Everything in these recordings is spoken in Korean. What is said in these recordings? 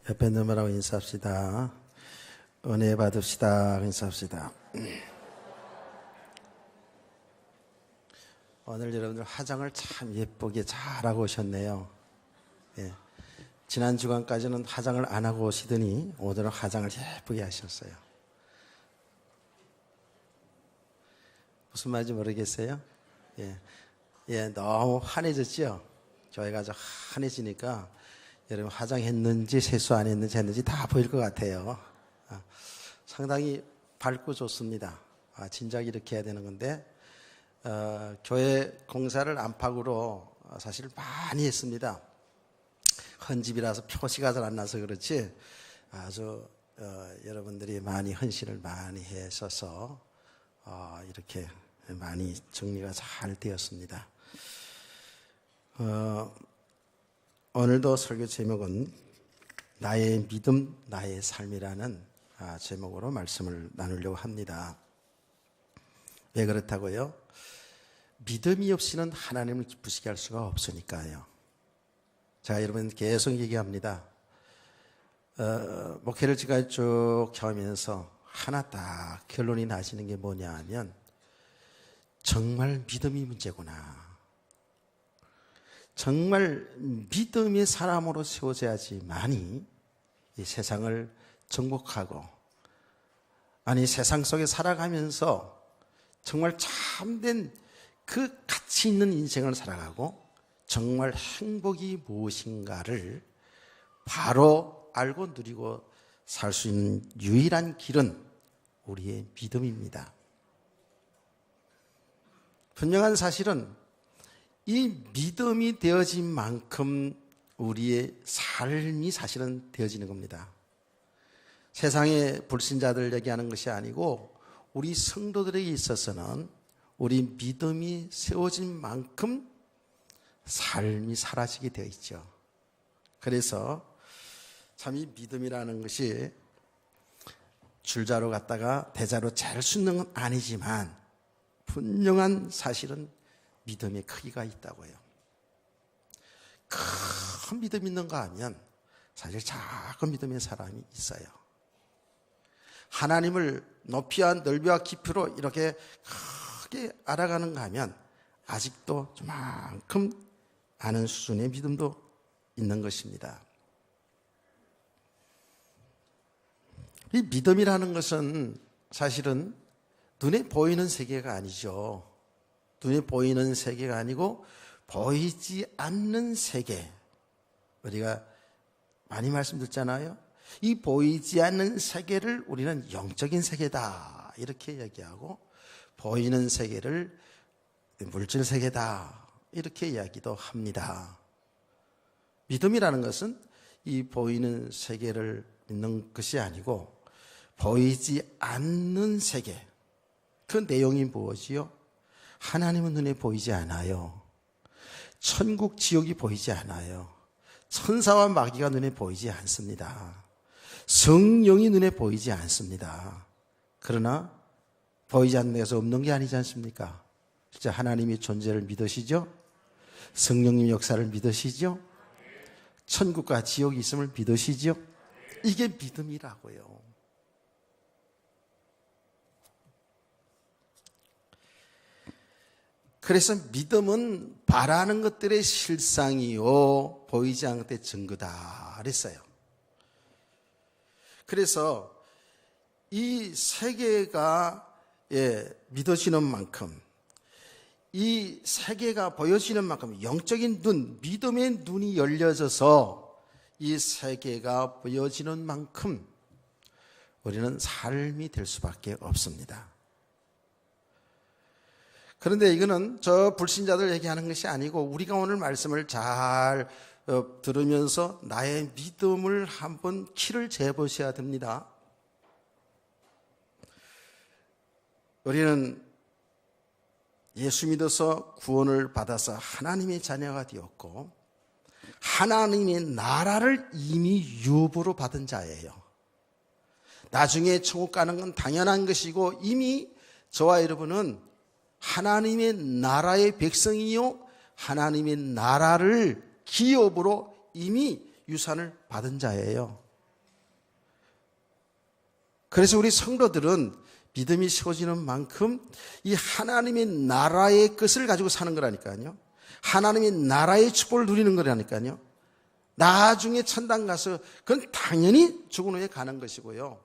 옆에 있는 분하고 인사합시다. 은혜 받읍시다. 인사합시다. 오늘 여러분들 화장을 참 예쁘게 잘하고 오셨네요. 예. 지난 주간까지는 화장을 안 하고 오시더니 오늘은 화장을 예쁘게 하셨어요. 무슨 말인지 모르겠어요? 예, 너무 환해졌죠? 교회가 좀 환해지니까 여러분 화장했는지 세수 안 했는지 다 보일 것 같아요. 상당히 밝고 좋습니다. 진작 이렇게 해야 되는 건데 교회 공사를 안팎으로 사실 많이 했습니다. 헌집이라서 표시가 잘 안 나서 그렇지 아주 여러분들이 많이 헌신을 많이 했어서 이렇게 많이 정리가 잘 되었습니다. 오늘도 설교 제목은 나의 믿음, 나의 삶이라는 제목으로 말씀을 나누려고 합니다. 왜 그렇다고요? 믿음이 없이는 하나님을 기쁘시게 할 수가 없으니까요. 제가 여러분 계속 얘기합니다. 목회를 지금까지 쭉 하면서 하나 딱 결론이 나시는 게 뭐냐 하면 정말 믿음이 문제구나. 정말 믿음의 사람으로 세워져야지만이 이 세상을 정복하고 세상 속에 살아가면서 정말 참된 그 가치 있는 인생을 살아가고 정말 행복이 무엇인가를 바로 알고 누리고 살 수 있는 유일한 길은 우리의 믿음입니다. 분명한 사실은 이 믿음이 되어진 만큼 우리의 삶이 사실은 되어지는 겁니다. 세상의 불신자들 얘기하는 것이 아니고 우리 성도들에게 있어서는 우리 믿음이 세워진 만큼 삶이 사라지게 되어 있죠. 그래서 참 이 믿음이라는 것이 줄자로 갔다가 대자로 잘 숫는 건 아니지만 분명한 사실은 믿음의 크기가 있다고요. 큰 믿음 있는가 하면 사실 작은 믿음의 사람이 있어요. 하나님을 높이와 넓이와 깊이로 이렇게 크게 알아가는가 하면 아직도 좀만큼 아는 수준의 믿음도 있는 것입니다. 이 믿음이라는 것은 사실은 눈에 보이는 세계가 아니죠. 눈에 보이는 세계가 아니고 보이지 않는 세계. 우리가 많이 말씀드렸잖아요. 이 보이지 않는 세계를 우리는 영적인 세계다 이렇게 얘기하고 보이는 세계를 물질 세계다 이렇게 이야기도 합니다. 믿음이라는 것은 이 보이는 세계를 믿는 것이 아니고 보이지 않는 세계, 그 내용이 무엇이요? 하나님은 눈에 보이지 않아요. 천국 지옥이 보이지 않아요. 천사와 마귀가 눈에 보이지 않습니다. 성령이 눈에 보이지 않습니다. 그러나 보이지 않는 데서 없는 게 아니지 않습니까? 진짜 하나님의 존재를 믿으시죠? 성령님 역사를 믿으시죠? 천국과 지옥이 있음을 믿으시죠? 이게 믿음이라고요. 그래서 믿음은 바라는 것들의 실상이요 보이지 않는 것의 증거다 그랬어요. 그래서 이 세계가 믿어지는 만큼 이 세계가 보여지는 만큼 영적인 눈, 믿음의 눈이 열려져서 이 세계가 보여지는 만큼 우리는 삶이 될 수밖에 없습니다. 그런데 이거는 저 불신자들 얘기하는 것이 아니고 우리가 오늘 말씀을 잘 들으면서 나의 믿음을 한번 키를 재보셔야 됩니다. 우리는 예수 믿어서 구원을 받아서 하나님의 자녀가 되었고 하나님의 나라를 이미 유보로 받은 자예요. 나중에 천국 가는 건 당연한 것이고 이미 저와 여러분은 하나님의 나라의 백성이요 하나님의 나라를 기업으로 이미 유산을 받은 자예요. 그래서 우리 성도들은 믿음이 세워지는 만큼 이 하나님의 나라의 것을 가지고 사는 거라니까요. 하나님의 나라의 축복을 누리는 거라니까요. 나중에 천당 가서 그건 당연히 죽은 후에 가는 것이고요.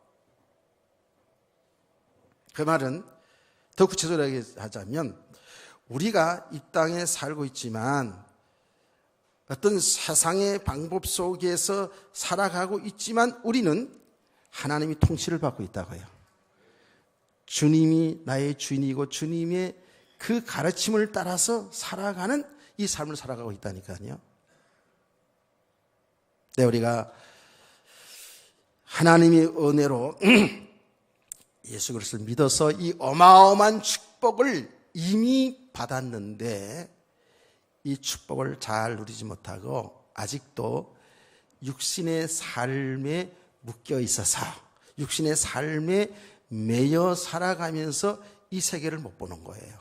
그 말은 더 구체적으로 하자면 우리가 이 땅에 살고 있지만 어떤 세상의 방법 속에서 살아가고 있지만 우리는 하나님이 통치를 받고 있다고요. 주님이 나의 주인이고 주님의 그 가르침을 따라서 살아가는 이 삶을 살아가고 있다니까요. 네, 우리가 하나님의 은혜로 예수 그리스도를 믿어서 이 어마어마한 축복을 이미 받았는데 이 축복을 잘 누리지 못하고 아직도 육신의 삶에 묶여 있어서 육신의 삶에 매여 살아가면서 이 세계를 못 보는 거예요.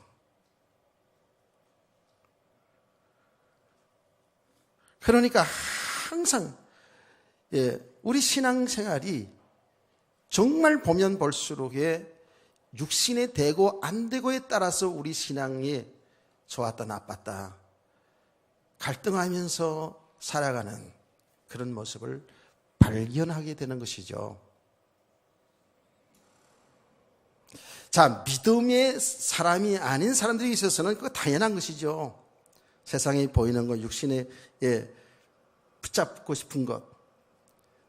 그러니까 항상 우리 신앙생활이 정말 보면 볼수록 육신에 되고 안 되고에 따라서 우리 신앙이 좋았다 나빴다 갈등하면서 살아가는 그런 모습을 발견하게 되는 것이죠. 자, 믿음의 사람이 아닌 사람들이 있어서는 그거 당연한 것이죠. 세상에 보이는 것, 육신에 붙잡고 싶은 것,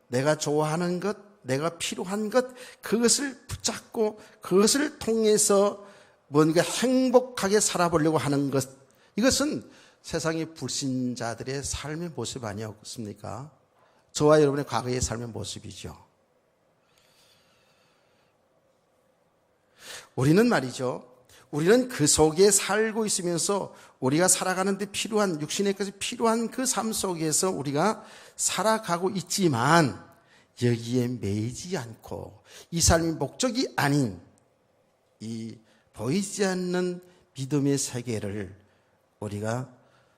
내가 좋아하는 것, 내가 필요한 것, 그것을 붙잡고 그것을 통해서 뭔가 행복하게 살아보려고 하는 것, 이것은 세상의 불신자들의 삶의 모습 아니었습니까? 저와 여러분의 과거의 삶의 모습이죠. 우리는 말이죠, 우리는 그 속에 살고 있으면서 우리가 살아가는 데 필요한, 육신의 것이 필요한 그 삶 속에서 우리가 살아가고 있지만 여기에 매이지 않고 이 삶의 목적이 아닌 이 보이지 않는 믿음의 세계를 우리가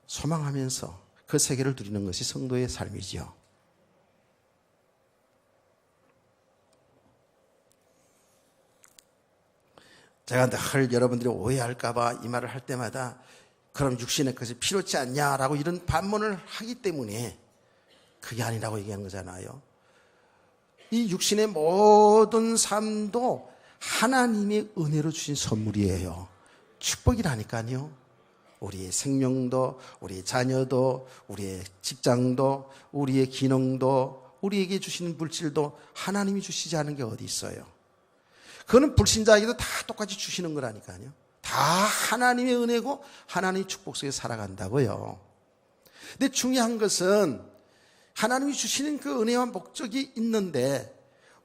소망하면서 그 세계를 누리는 것이 성도의 삶이죠. 제가 늘 여러분들이 오해할까봐 이 말을 할 때마다 그럼 육신의 것이 필요치 않냐라고 이런 반문을 하기 때문에 그게 아니라고 얘기한 거잖아요. 이 육신의 모든 삶도 하나님의 은혜로 주신 선물이에요. 축복이라니까요. 우리의 생명도, 우리의 자녀도, 우리의 직장도, 우리의 기능도, 우리에게 주시는 물질도 하나님이 주시지 않은 게 어디 있어요. 그거는 불신자에게도 다 똑같이 주시는 거라니까요. 다 하나님의 은혜고 하나님의 축복 속에 살아간다고요. 근데 중요한 것은 하나님이 주시는 그 은혜와 목적이 있는데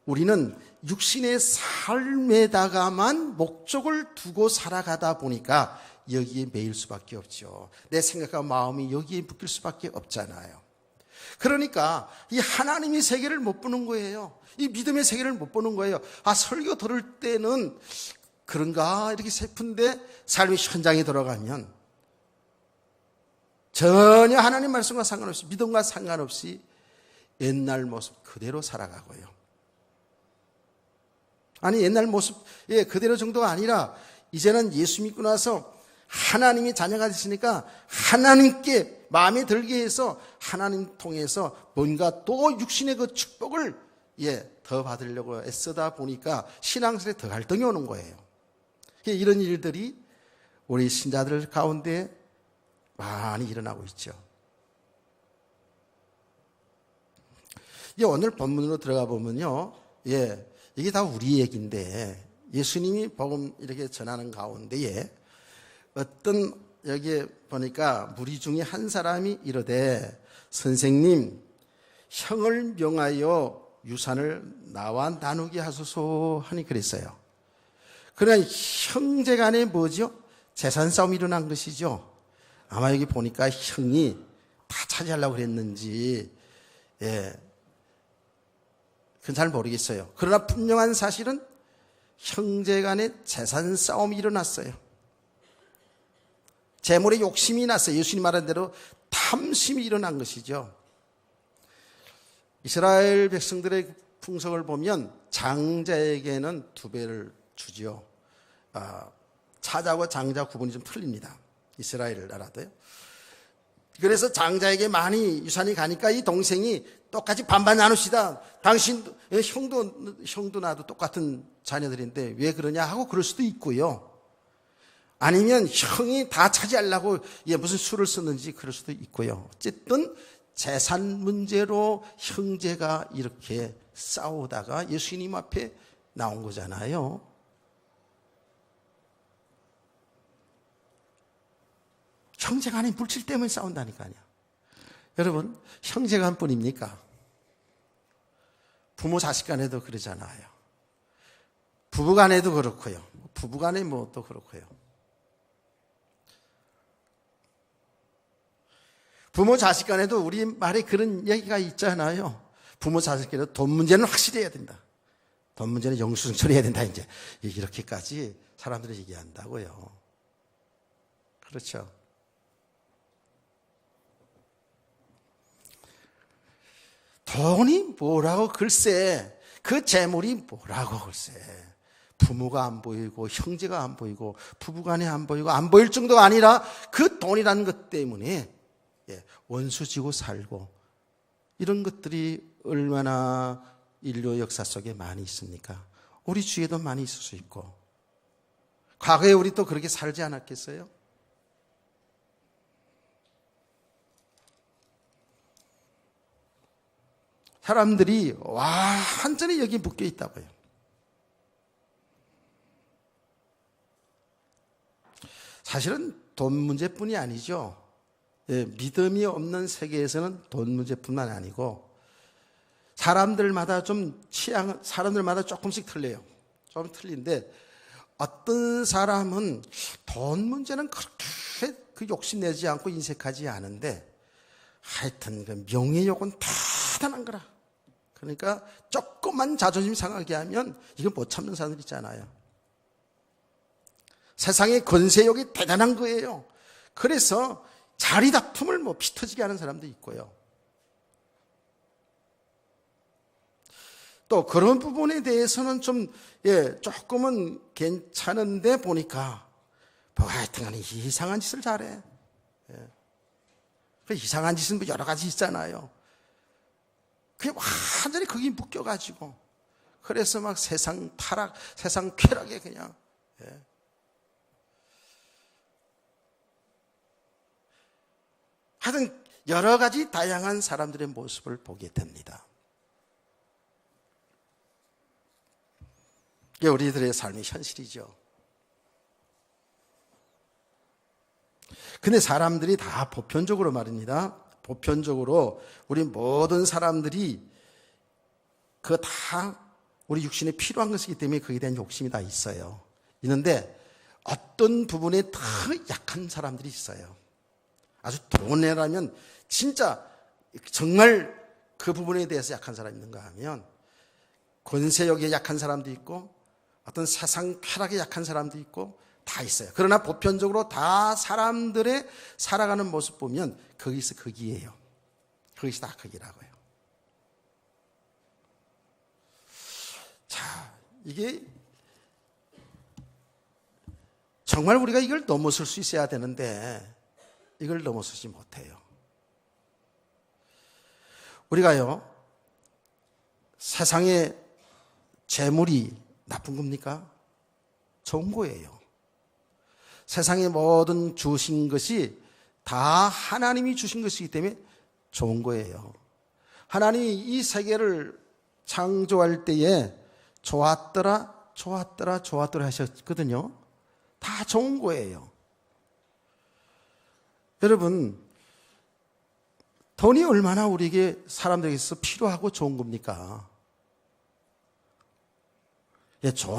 우리는 육신의 삶에다가만 목적을 두고 살아가다 보니까 여기에 매일 수밖에 없죠. 내 생각과 마음이 여기에 묶일 수밖에 없잖아요. 그러니까 이 하나님의 세계를 못 보는 거예요. 이 믿음의 세계를 못 보는 거예요. 아, 설교 들을 때는 그런가 이렇게 슬픈데 삶의 현장에 들어가면 전혀 하나님 말씀과 상관없이 믿음과 상관없이 옛날 모습 그대로 살아가고요. 아니 옛날 모습 그대로 정도가 아니라 이제는 예수 믿고 나서 하나님이 자녀가 되시니까 하나님께 마음에 들게 해서 하나님 통해서 뭔가 또 육신의 그 축복을 더 받으려고 애쓰다 보니까 신앙생활에 더 갈등이 오는 거예요. 이런 일들이 우리 신자들 가운데 많이 일어나고 있죠. 오늘 본문으로 들어가 보면요, 이게 다 우리 얘기인데 예수님이 복음 이렇게 전하는 가운데에 어떤 여기에 보니까 무리 중에 한 사람이 이르되 선생님 형을 명하여 유산을 나와 나누게 하소서 하니 그랬어요. 그러나 형제간에 뭐죠? 재산 싸움이 일어난 것이죠. 아마 여기 보니까 형이 다 차지하려고 그랬는지 그건 잘 모르겠어요. 그러나 분명한 사실은 형제간에 재산 싸움이 일어났어요. 재물에 욕심이 났어요. 예수님 말한 대로 탐심이 일어난 것이죠. 이스라엘 백성들의 풍속을 보면 장자에게는 2배를 주지요. 차자와 장자 구분이 좀 틀립니다. 이스라엘 나라도요. 그래서 장자에게 많이 유산이 가니까 이 동생이 똑같이 반반 나눕시다. 당신도, 형도 나도 똑같은 자녀들인데 왜 그러냐 하고 그럴 수도 있고요. 아니면 형이 다 차지하려고 무슨 수를 썼는지 그럴 수도 있고요. 어쨌든 재산 문제로 형제가 이렇게 싸우다가 예수님 앞에 나온 거잖아요. 형제간에 물질 때문에 싸운다니까요. 여러분, 형제간 뿐입니까? 부모 자식 간에도 그러잖아요. 부부간에도 그렇고요. 부부간에 뭐 또 그렇고요. 부모 자식 간에도 우리 말에 그런 얘기가 있잖아요. 부모 자식 간에도 돈 문제는 확실히 해야 된다. 돈 문제는 영수증 처리해야 된다. 이제 이렇게까지 사람들이 얘기한다고요. 그렇죠. 돈이 뭐라고 글쎄, 그 재물이 뭐라고 글쎄. 부모가 안 보이고 형제가 안 보이고 부부간에 안 보이고 안 보일 정도가 아니라 그 돈이라는 것 때문에 원수 지고 살고 이런 것들이 얼마나 인류 역사 속에 많이 있습니까? 우리 주위에도 많이 있을 수 있고 과거에 우리 또 그렇게 살지 않았겠어요? 사람들이 완전히 여기 묶여 있다고요. 사실은 돈 문제뿐이 아니죠. 믿음이 없는 세계에서는 돈 문제뿐만 아니고 사람들마다 사람들마다 조금씩 틀려요. 좀 틀린데 어떤 사람은 돈 문제는 그렇게 욕심내지 않고 인색하지 않은데 하여튼 그 명예욕은 대단한 거라. 그러니까 조금만 자존심 상하게 하면 이거 못 참는 사람들 있잖아요. 세상의 권세욕이 대단한 거예요. 그래서 자리 다툼을 피 터지게 하는 사람도 있고요. 또 그런 부분에 대해서는 조금은 괜찮은데 보니까 하여튼간에 이상한 짓을 잘해. 이상한 짓은 여러 가지 있잖아요. 그게 완전히 거기 묶여가지고 그래서 막 세상 타락, 세상 쾌락에 그냥 하여튼 여러 가지 다양한 사람들의 모습을 보게 됩니다. 이게 우리들의 삶의 현실이죠. 근데 사람들이 다 보편적으로 말입니다. 보편적으로 우리 모든 사람들이 그거 다 우리 육신에 필요한 것이기 때문에 거기에 대한 욕심이 다 있어요. 있는데 어떤 부분에 더 약한 사람들이 있어요. 아주 돈이라면 진짜 정말 그 부분에 대해서 약한 사람이 있는가 하면 권세욕에 약한 사람도 있고 어떤 세상 쾌락에 약한 사람도 있고 다 있어요. 그러나 보편적으로 다 사람들의 살아가는 모습 보면 거기서 거기예요. 거기서 다 거기라고요. 자, 이게 정말 우리가 이걸 넘어설 수 있어야 되는데 이걸 넘어서지 못해요. 우리가요, 세상에 재물이 나쁜 겁니까? 좋은 거예요. 세상의 모든 주신 것이 다 하나님이 주신 것이기 때문에 좋은 거예요. 하나님이 이 세계를 창조할 때에 좋았더라 하셨거든요. 다 좋은 거예요. 여러분, 돈이 얼마나 우리에게 사람들에게서 필요하고 좋은 겁니까?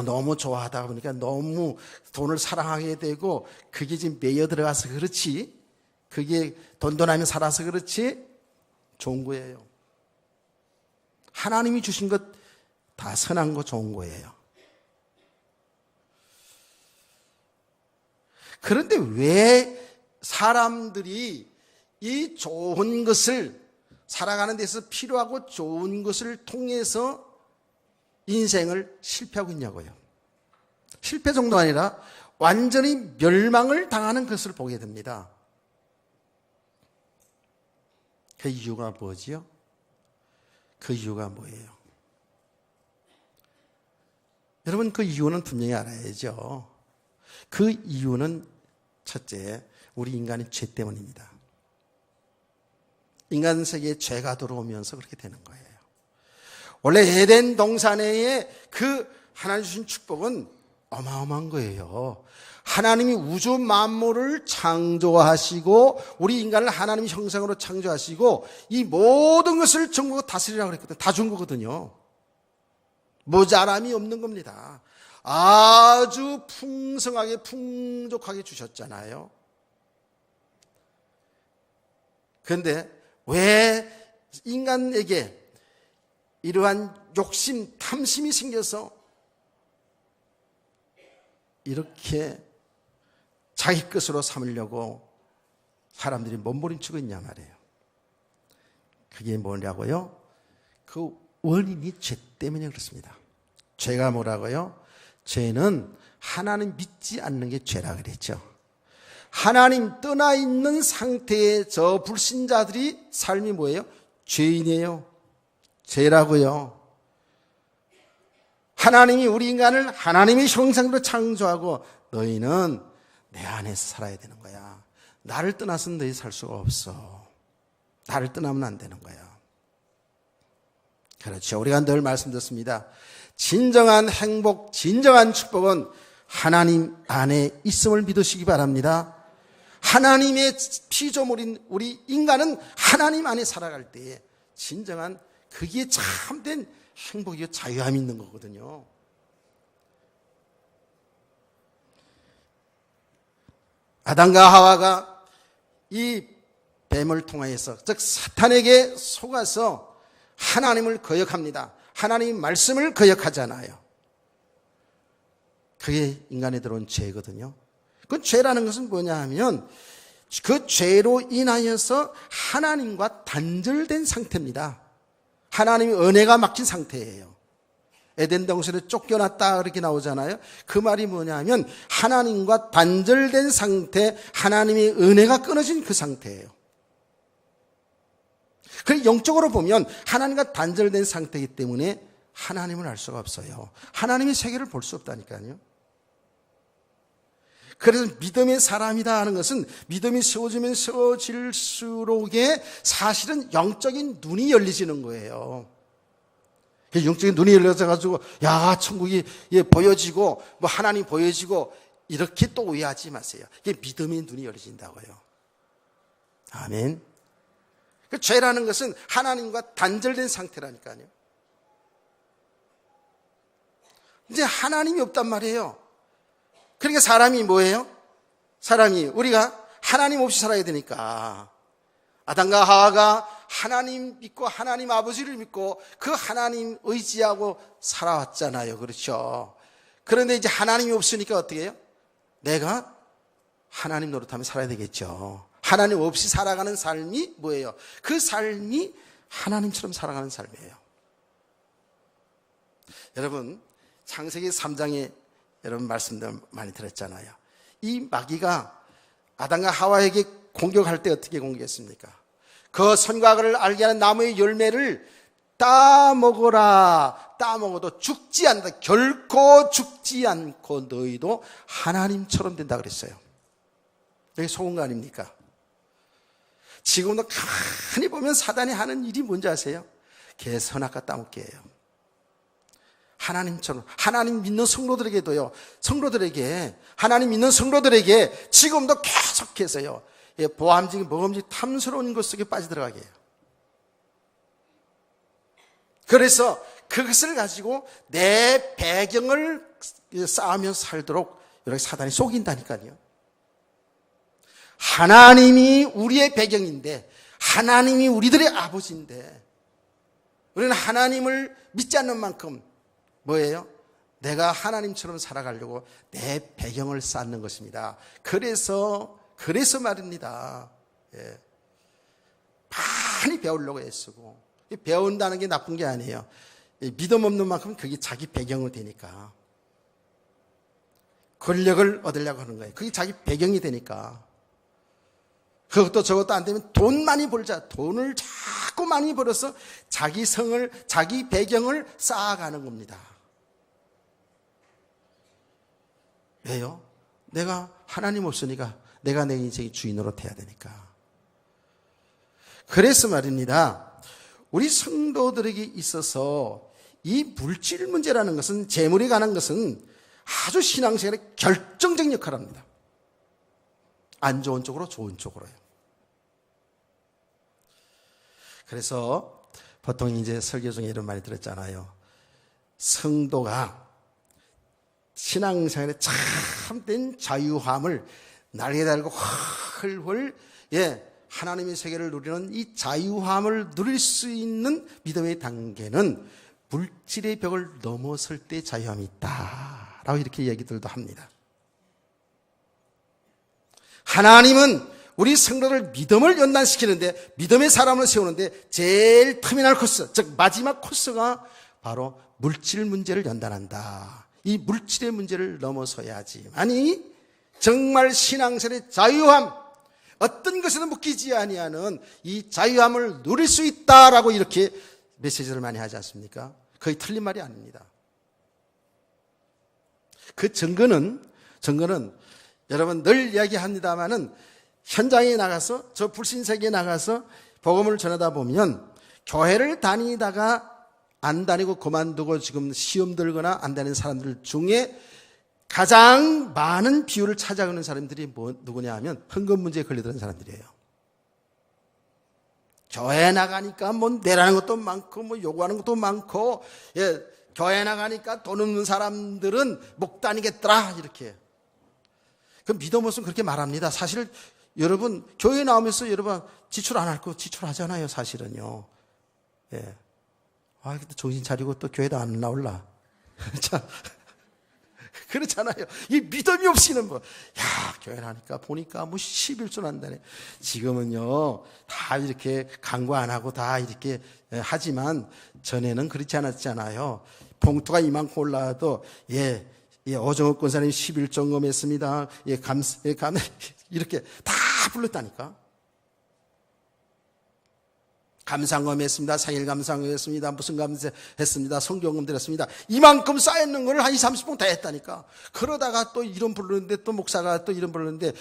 너무 좋아하다 보니까 너무 돈을 사랑하게 되고 그게 지금 매여 들어가서 그렇지, 그게 돈돈하며 살아서 그렇지 좋은 거예요. 하나님이 주신 것 다 선한 거 좋은 거예요. 그런데 왜 사람들이 이 좋은 것을 살아가는 데서 필요하고 좋은 것을 통해서 인생을 실패하고 있냐고요. 실패 정도가 아니라 완전히 멸망을 당하는 것을 보게 됩니다. 그 이유가 뭐지요? 그 이유가 뭐예요? 여러분, 그 이유는 분명히 알아야죠. 그 이유는 첫째, 우리 인간의 죄 때문입니다. 인간 세계에 죄가 들어오면서 그렇게 되는 거예요. 원래 에덴 동산에의 그 하나님 주신 축복은 어마어마한 거예요. 하나님이 우주 만물을 창조하시고 우리 인간을 하나님의 형상으로 창조하시고 이 모든 것을 전부 다스리라고 그랬거든요. 다 준 거거든요. 모자람이 없는 겁니다. 아주 풍성하게 풍족하게 주셨잖아요. 그런데 왜 인간에게 이러한 욕심, 탐심이 생겨서 이렇게 자기 것으로 삼으려고 사람들이 몸부림치고 있냐 말이에요. 그게 뭐냐고요? 그 원인이 죄 때문에 그렇습니다. 죄가 뭐라고요? 죄는 하나님 믿지 않는 게 죄라 그랬죠. 하나님 떠나 있는 상태의 저 불신자들이 삶이 뭐예요? 죄인이에요. 죄라고요. 하나님이 우리 인간을 하나님의 형상으로 창조하고 너희는 내 안에서 살아야 되는 거야. 나를 떠나서는 너희 살 수가 없어. 나를 떠나면 안 되는 거야. 그렇죠. 우리가 늘 말씀드렸습니다. 진정한 행복, 진정한 축복은 하나님 안에 있음을 믿으시기 바랍니다. 하나님의 피조물인 우리 인간은 하나님 안에 살아갈 때에 진정한 그게 참된 행복이요 자유함이 있는 거거든요. 아담과 하와가 이 뱀을 통하여서 즉 사탄에게 속아서 하나님을 거역합니다. 하나님의 말씀을 거역하잖아요. 그게 인간에 들어온 죄거든요. 그 죄라는 것은 뭐냐 하면 그 죄로 인하여서 하나님과 단절된 상태입니다. 하나님의 은혜가 막힌 상태예요. 에덴 동산에 쫓겨났다 그렇게 나오잖아요. 그 말이 뭐냐 하면 하나님과 단절된 상태, 하나님의 은혜가 끊어진 그 상태예요. 그래서 영적으로 보면 하나님과 단절된 상태이기 때문에 하나님을 알 수가 없어요. 하나님의 세계를 볼 수 없다니까요. 그래서 믿음의 사람이다 하는 것은 믿음이 세워지면 세워질수록에 사실은 영적인 눈이 열리지는 거예요. 영적인 눈이 열려져가지고 야 천국이 보여지고 뭐 하나님 보여지고 이렇게 또 오해하지 마세요. 이게 믿음의 눈이 열리진다고요. 아멘. 죄라는 것은 하나님과 단절된 상태라니까요. 이제 하나님이 없단 말이에요. 그러니까 사람이 뭐예요? 사람이 우리가 하나님 없이 살아야 되니까 아담과 하와가 하나님 믿고 하나님 아버지를 믿고 그 하나님 의지하고 살아왔잖아요. 그렇죠? 그런데 이제 하나님이 없으니까 어떻게 해요? 내가 하나님 노릇하며 살아야 되겠죠. 하나님 없이 살아가는 삶이 뭐예요? 그 삶이 하나님처럼 살아가는 삶이에요. 여러분 창세기 3장에 여러분 말씀들 많이 들었잖아요. 이 마귀가 아담과 하와에게 공격할 때 어떻게 공격했습니까? 그 선과 악을 알게 하는 나무의 열매를 따먹어라. 따먹어도 죽지 않는다. 결코 죽지 않고 너희도 하나님처럼 된다 그랬어요. 이게 속은 거 아닙니까? 지금도 가만히 보면 사단이 하는 일이 뭔지 아세요? 개선악과 따먹기예요. 하나님처럼 하나님 믿는 성도들에게도요. 성도들에게 하나님 믿는 성도들에게 지금도 계속해서요. 보암직 모험직 탐스러운 것 속에 빠져들어가게 해요. 그래서 그것을 가지고 내 배경을 쌓으며 살도록 이렇게 사단이 속인다니까요. 하나님이 우리의 배경인데 하나님이 우리들의 아버지인데 우리는 하나님을 믿지 않는 만큼 뭐예요? 내가 하나님처럼 살아가려고 내 배경을 쌓는 것입니다. 그래서 말입니다. 예. 많이 배우려고 애쓰고 배운다는 게 나쁜 게 아니에요. 믿음 없는 만큼 그게 자기 배경이 되니까. 권력을 얻으려고 하는 거예요. 그게 자기 배경이 되니까. 그것도 저것도 안 되면 돈 많이 벌자. 돈을 자꾸 많이 벌어서 자기 성을, 자기 배경을 쌓아가는 겁니다. 왜요? 내가 하나님 없으니까 내가 내 인생의 주인으로 돼야 되니까. 그래서 말입니다. 우리 성도들에게 있어서 이 물질 문제라는 것은, 재물에 관한 것은 아주 신앙생활에 결정적 역할을 합니다. 안 좋은 쪽으로 좋은 쪽으로요. 그래서 보통 이제 설교 중에 이런 말이 들었잖아요. 성도가 신앙생활에 참된 자유함을 날개 달고 훨훨 하나님의 세계를 누리는 이 자유함을 누릴 수 있는 믿음의 단계는 물질의 벽을 넘어설 때 자유함이 있다라고 이렇게 얘기들도 합니다. 하나님은 우리 성도들 믿음을 연단시키는데, 믿음의 사람을 세우는데 제일 터미널 코스, 즉 마지막 코스가 바로 물질 문제를 연단한다. 이 물질의 문제를 넘어서야지만이 정말 신앙생활의 자유함, 어떤 것에도 묶이지 아니하는 이 자유함을 누릴 수 있다라고 이렇게 메시지를 많이 하지 않습니까? 거의 틀린 말이 아닙니다. 그 증거는 여러분 늘 이야기합니다마는 현장에 나가서, 저 불신세계에 나가서 복음을 전하다 보면 교회를 다니다가 안 다니고 그만두고 지금 시험 들거나 안 다니는 사람들 중에 가장 많은 비율을 찾아가는 사람들이 누구냐 하면 헌금 문제에 걸려드는 사람들이에요. 교회 나가니까 뭐 내라는 것도 많고 뭐 요구하는 것도 많고, 교회 나가니까 돈 없는 사람들은 목 다니겠더라 이렇게. 그 믿음 없으면 그렇게 말합니다. 사실 여러분 교회 나오면서 여러분 지출 안 할 거 지출하잖아요. 사실은요. 근데 정신 차리고 또 교회도 안 나올라. 자, 그렇잖아요. 이 믿음이 없이는 교회 나니까 보니까 11조 난다네. 지금은요, 다 이렇게 강구 안 하고 다 이렇게 하지만 전에는 그렇지 않았잖아요. 봉투가 이만큼 올라와도, 오정욱 권사님 11조 했습니다. 이렇게 다 불렀다니까. 감상금 했습니다. 생일 감상금 했습니다. 무슨 감사했습니다. 성경금 드렸습니다. 이만큼 쌓여있는 걸 한 20, 30분 다 했다니까. 그러다가 또 이름 부르는데 또 목사가 또 이름 부르는데,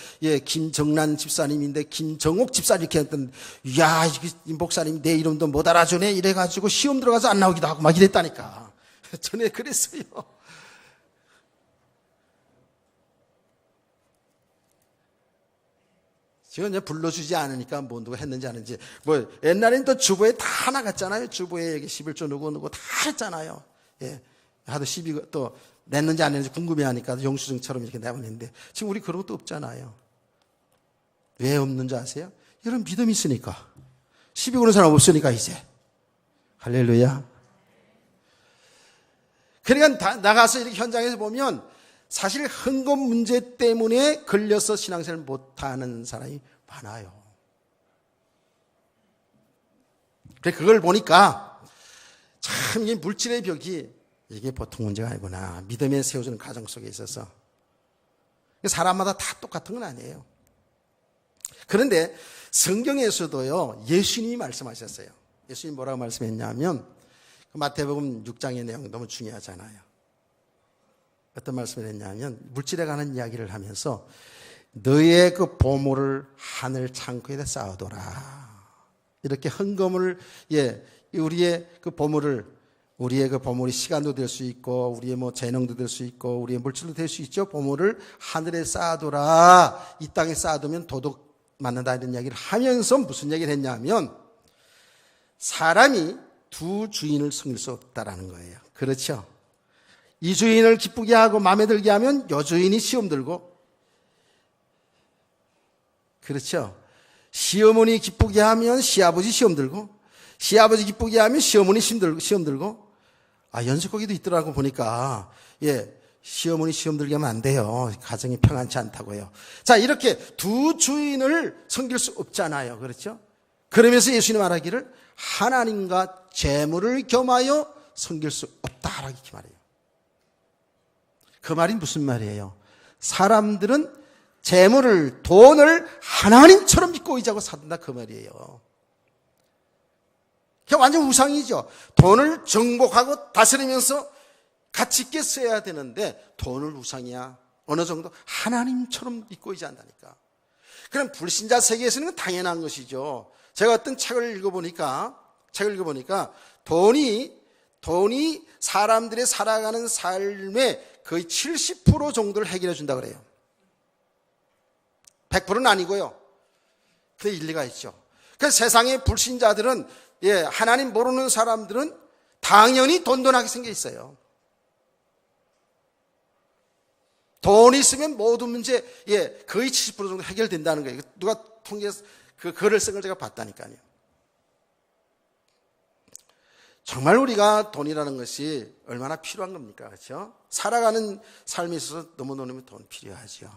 김정란 집사님인데 김정옥 집사님 이렇게 했던, 이 목사님 내 이름도 못 알아주네. 이래가지고 시험 들어가서 안 나오기도 하고 막 이랬다니까. 전에 그랬어요. 지금 이제 불러주지 않으니까 뭐 누가 했는지 아는지. 옛날에는 또 주보에 다 나갔잖아요. 주보에 여기 11조 누구 다 했잖아요. 하도 12가 또 냈는지 안 냈는지 궁금해 하니까 영수증처럼 이렇게 내보냈는데, 지금 우리 그런 것도 없잖아요. 왜 없는 줄 아세요? 여러분 믿음이 있으니까. 시비 거는 사람 없으니까 이제. 할렐루야. 그러니까 나가서 이렇게 현장에서 보면 사실 헌금 문제 때문에 걸려서 신앙생활을 못하는 사람이 많아요. 그걸 보니까 참 이 물질의 벽이 이게 보통 문제가 아니구나. 믿음에 세워주는 가정 속에 있어서. 사람마다 다 똑같은 건 아니에요. 그런데 성경에서도요, 예수님이 말씀하셨어요. 예수님이 뭐라고 말씀했냐면, 마태복음 6장의 내용 너무 중요하잖아요. 어떤 말씀을 했냐면, 물질에 관한 이야기를 하면서 너의 그 보물을 하늘 창고에다 쌓아둬라. 이렇게 헌금을, 우리의 그 보물이 시간도 될 수 있고, 우리의 재능도 될 수 있고, 우리의 물질도 될 수 있죠. 보물을 하늘에 쌓아둬라. 이 땅에 쌓아두면 도둑 맞는다 이런 이야기를 하면서 무슨 얘기를 했냐면, 사람이 두 주인을 섬길 수 없다라는 거예요. 그렇죠? 이 주인을 기쁘게 하고 마음에 들게 하면 요 주인이 시험 들고, 그렇죠? 시어머니 기쁘게 하면 시아버지 시험 들고, 시아버지 기쁘게 하면 시어머니 시험 들고. 연습거기도 있더라고 보니까. 시어머니 시험 들게 하면 안 돼요. 가정이 평안치 않다고요. 자, 이렇게 두 주인을 섬길 수 없잖아요. 그렇죠? 그러면서 예수님 말하기를 하나님과 재물을 겸하여 섬길 수 없다라고 이렇게 말해요. 그 말이 무슨 말이에요? 사람들은 재물을, 돈을 하나님처럼 믿고 의지하고 산다 그 말이에요. 그게 완전 우상이죠. 돈을 정복하고 다스리면서 가치 있게 써야 되는데 돈을 우상이야. 어느 정도 하나님처럼 믿고 의지한다니까. 그럼 불신자 세계에서는 당연한 것이죠. 제가 어떤 책을 읽어보니까 돈이 사람들의 살아가는 삶의 거의 70% 정도를 해결해 준다 그래요. 100%는 아니고요. 그 일리가 있죠. 그래서 세상의 불신자들은, 하나님 모르는 사람들은 당연히 돈돈하게 생겨 있어요. 돈이 있으면 모든 문제, 거의 70% 정도 해결된다는 거예요. 누가 통계에서 그 글을 쓴 걸 제가 봤다니까요. 정말 우리가 돈이라는 것이 얼마나 필요한 겁니까? 그렇죠? 살아가는 삶에 있어서 너무너무 돈 필요하죠.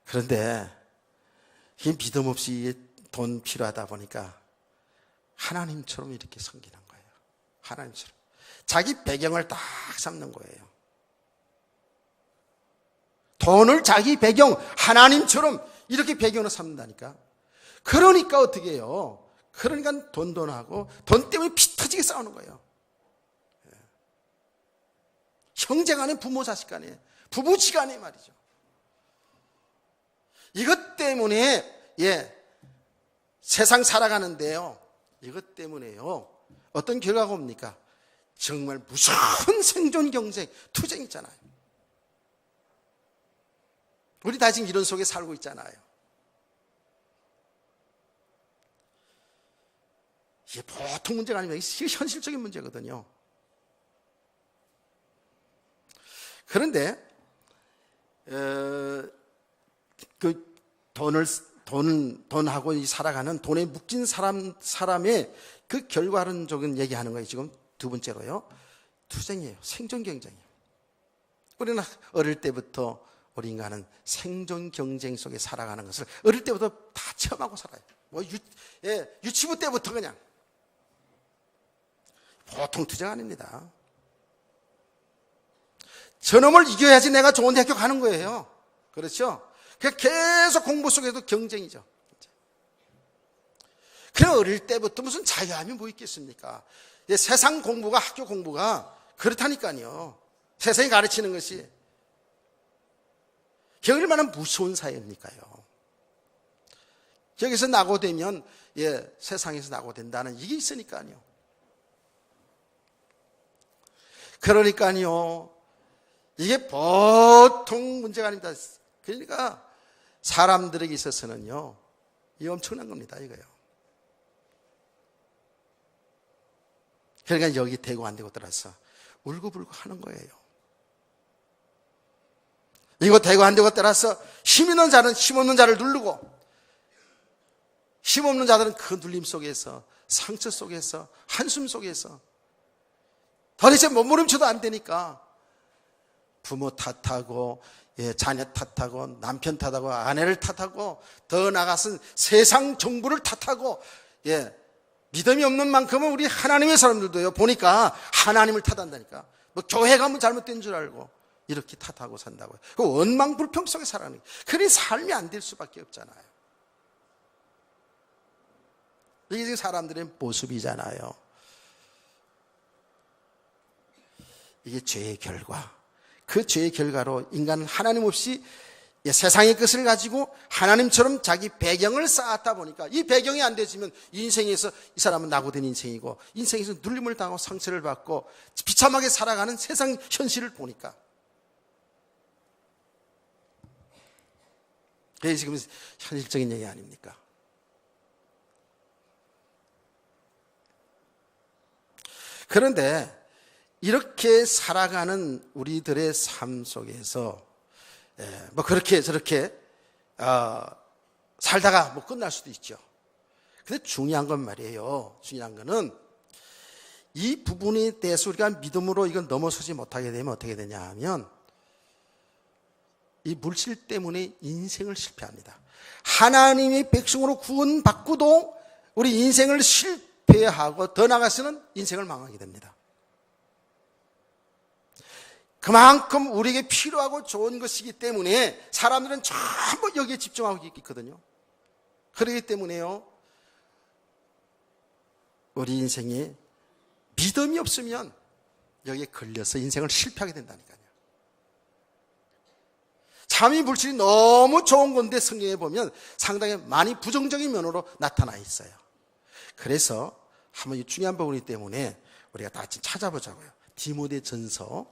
그런데 이 믿음 없이 돈 필요하다 보니까 하나님처럼 이렇게 섬기는 거예요. 하나님처럼. 자기 배경을 딱 삼는 거예요. 돈을 자기 배경, 하나님처럼 이렇게 배경으로 삼는다니까. 그러니까 어떻게 해요? 그러니까 돈돈하고 돈 때문에 피 터지게 싸우는 거예요. 형제 간에, 부모 자식 간에, 부부지 간에 말이죠. 이것 때문에 세상 살아가는데요. 이것 때문에요. 어떤 결과가 옵니까? 정말 무서운 생존 경쟁, 투쟁 있잖아요. 우리 다 지금 이런 속에 살고 있잖아요. 이게 보통 문제가 아니면 이게 현실적인 문제거든요. 그런데 그 돈하고 살아가는 돈에 묶인 사람의 그 결과론적인 얘기하는 거예요. 지금 두 번째로요. 투쟁이에요. 생존 경쟁이에요. 우리는 어릴 때부터 우리 인간은 생존 경쟁 속에 살아가는 것을 어릴 때부터 다 체험하고 살아요. 유치부 때부터 그냥. 보통 투쟁 아닙니다. 저놈을 이겨야지 내가 좋은 대학교 가는 거예요. 그렇죠? 계속 공부 속에도 경쟁이죠. 그냥 어릴 때부터 무슨 자유함이 뭐 있겠습니까? 세상 공부가, 학교 공부가 그렇다니까요. 세상이 가르치는 것이. 그게 얼마나 무서운 사회입니까요? 여기서 낙오되면 세상에서 낙오된다는 이게 있으니까요. 그러니까요. 이게 보통 문제가 아닙니다. 그러니까 사람들에게 있어서는요. 이게 엄청난 겁니다. 이거요. 그러니까 여기 되고 안 되고 따라서 울고불고 하는 거예요. 이거 되고 안 되고 따라서 힘 있는 자는 힘 없는 자를 누르고 힘 없는 자들은 그 눌림 속에서 상처 속에서 한숨 속에서 도대체 몸부림쳐도 안 되니까 부모 탓하고 자녀 탓하고 남편 탓하고 아내를 탓하고 더 나아가서는 세상 정부를 탓하고 믿음이 없는 만큼은 우리 하나님의 사람들도요 보니까 하나님을 탓한다니까. 뭐 교회 가면 잘못된 줄 알고 이렇게 탓하고 산다고요. 그 원망불평 속에 살아가는 거예요. 그래 삶이 안 될 수밖에 없잖아요. 이게 지금 사람들의 모습이잖아요. 이게 죄의 결과. 그 죄의 결과로 인간은 하나님 없이 세상의 것을 가지고 하나님처럼 자기 배경을 쌓았다 보니까 이 배경이 안 되지면 인생에서 이 사람은 낙오된 인생이고 인생에서 눌림을 당하고 상처를 받고 비참하게 살아가는 세상 현실을 보니까 그게 지금 현실적인 얘기 아닙니까? 그런데 이렇게 살아가는 우리들의 삶 속에서 뭐 그렇게 저렇게 살다가 뭐 끝날 수도 있죠. 근데 중요한 건 말이에요. 중요한 거는 이 부분에 대해서 우리가 믿음으로 이건 넘어서지 못하게 되면 어떻게 되냐 하면 이 물질 때문에 인생을 실패합니다. 하나님의 백성으로 구원받고도 우리 인생을 실패하고 더 나아가서는 인생을 망하게 됩니다. 그만큼 우리에게 필요하고 좋은 것이기 때문에 사람들은 전부 여기에 집중하고 있거든요. 그렇기 때문에요, 우리 인생이 믿음이 없으면 여기에 걸려서 인생을 실패하게 된다니까요. 잠이 물질이 너무 좋은 건데 성경에 보면 상당히 많이 부정적인 면으로 나타나 있어요. 그래서 한번 이 중요한 부분이기 때문에 우리가 다 같이 찾아보자고요. 디모데전서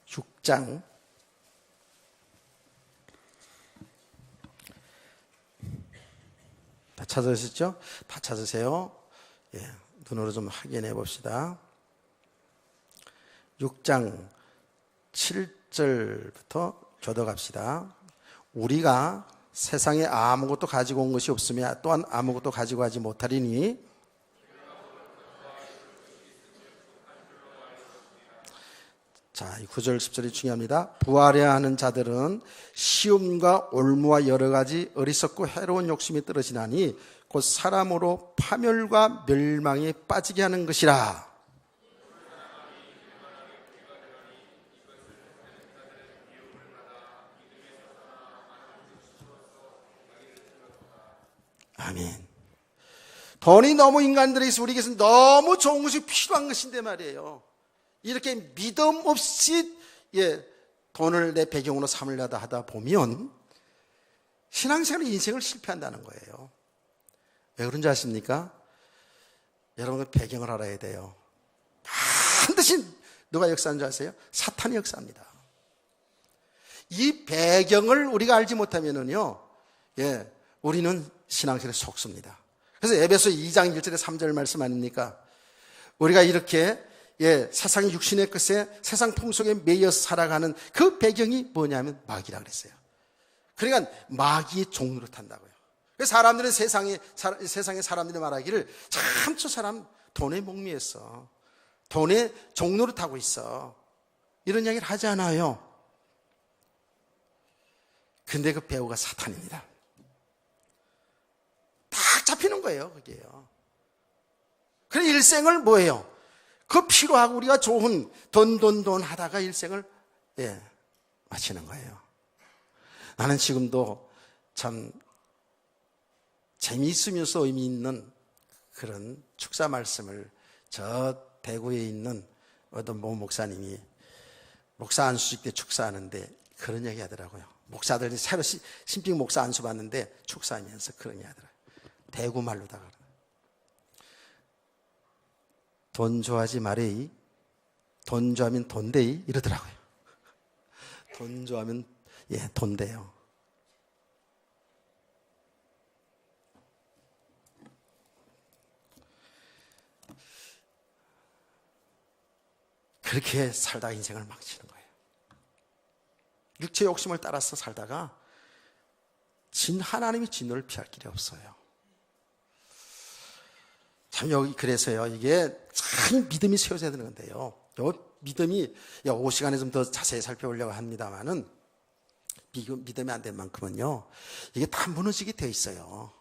6장 '다 찾으셨죠? 다 찾으세요. 예, 눈으로 좀 확인해 봅시다. 6장 7절부터 교독합시다. 우리가 세상에 아무것도 가지고 온 것이 없으며 또한 아무것도 가지고 가지 못하리니 자, 9절 10절이 중요합니다. 부하려 하는 자들은 시험과 올무와 여러 가지 어리석고 해로운 욕심이 떨어지나니 곧 사람으로 파멸과 멸망에 빠지게 하는 것이라. 아멘. 돈이 너무 인간들에게서 우리에게서 너무 좋은 것이 필요한 것인데 말이에요. 이렇게 믿음 없이 돈을 내 배경으로 삼으려다 하다 보면 신앙생활 인생을 실패한다는 거예요. 왜 그런지 아십니까? 여러분 배경을 알아야 돼요. 반드시 누가 역사하는 줄 아세요? 사탄이 역사합니다. 이 배경을 우리가 알지 못하면은요, 우리는 신앙생활에 속습니다. 그래서 에베소 2장 1절에 3절 말씀 아닙니까? 우리가 이렇게 세상의 육신의 것에 세상 풍속에 매여서 살아가는 그 배경이 뭐냐면 마귀라 그랬어요. 그러니까 마귀의 종로를 탄다고요. 그래서 사람들은 세상의 사람들이 말하기를 참 저 사람 돈에 목매였어. 돈의 종로를 타고 있어. 이런 이야기를 하지 않아요. 근데 그 배우가 사탄입니다. 딱 잡히는 거예요, 그게요. 그래 일생을 뭐예요? 그 필요하고 우리가 좋은 돈 하다가 일생을 마치는 거예요. 나는 지금도 참 재미있으면서 의미 있는 그런 축사 말씀을 저 대구에 있는 어떤 모 목사님이 목사 안수식 때 축사하는데 그런 얘기 하더라고요. 목사들이 새로 신빙 목사 안수 받는데 축사하면서 그런 얘기 하더라고요. 대구 말로다가 돈 좋아하지 말에이, 돈 좋아하면 돈데이 이러더라고요. 돈 좋아하면 돈데요. 그렇게 살다가 인생을 망치는 거예요. 육체 욕심을 따라서 살다가 하나님이 진노를 피할 길이 없어요. 참 여기 그래서요, 이게 참 믿음이 세워져야 되는 건데요. 요 믿음이 5시간에 좀 더 자세히 살펴보려고 합니다만은 믿음이 안 된 만큼은요, 이게 다 무너지게 돼 있어요.